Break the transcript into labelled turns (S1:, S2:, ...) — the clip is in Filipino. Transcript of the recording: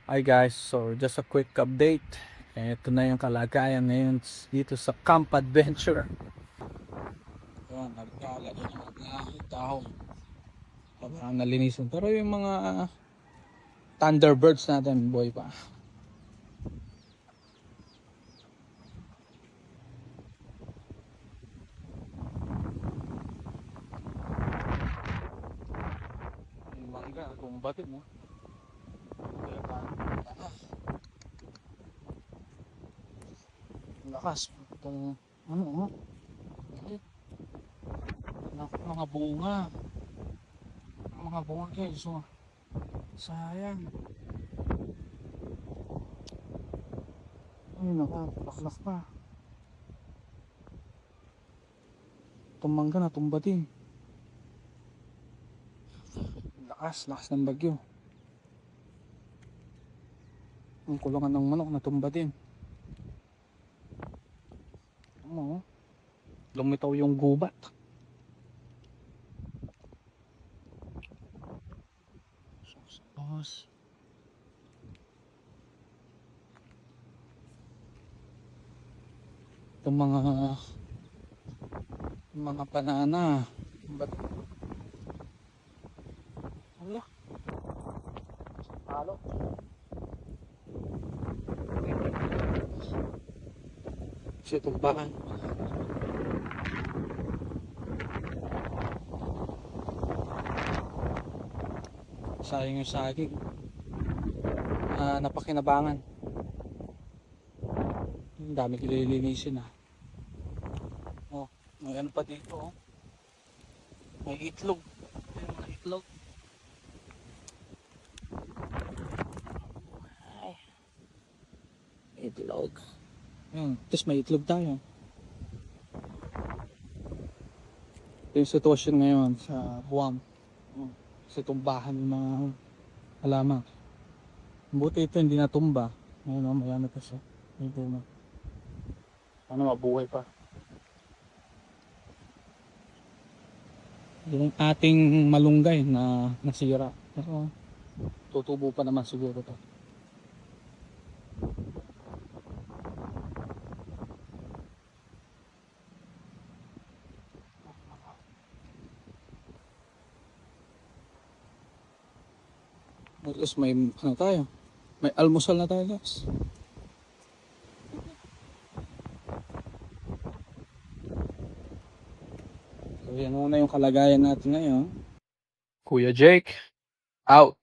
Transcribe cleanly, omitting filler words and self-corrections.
S1: Hi guys, so just a quick update. Ito na yung kalagayan ngayon dito sa Camp Adventure. Ayan, nagkalat yung mga tao. Parang nalinisan. Pero yung mga Thunderbirds natin, boy pa. Yung mangga, kung batin mo. Lakas. Itong ano, mga bunga. Mga bunga guys. So, sayang. Ay, nakapaklas pa. Tumangga na, tumbatin. Lakas ng bagyo. Ang kulungan ng manok natumba din. Ano? Lumitaw yung gubat. Tapos itong mga banana. Ba't? Hala. Halo. Kasi tumbakan. Sayang yung saging. Napakinabangan. Ang dami kililinisin Oh, may ano pa dito May itlog. May mga itlog. Ay. Itlog. Tapos may itlog tayo. Ito yung sitwasyon ngayon sa Buwam. Sa tumbahan ng mga halaman. Buti ito hindi natumba. Ngayon mayamit na siya. Ito na. Sana mabuhay pa. Yung ating malunggay na nasira. Pero tutubo pa naman siguro to. At least may ano tayo. May almusal na tayo guys. So yan muna yung kalagayan natin ngayon. Kuya Jake, out.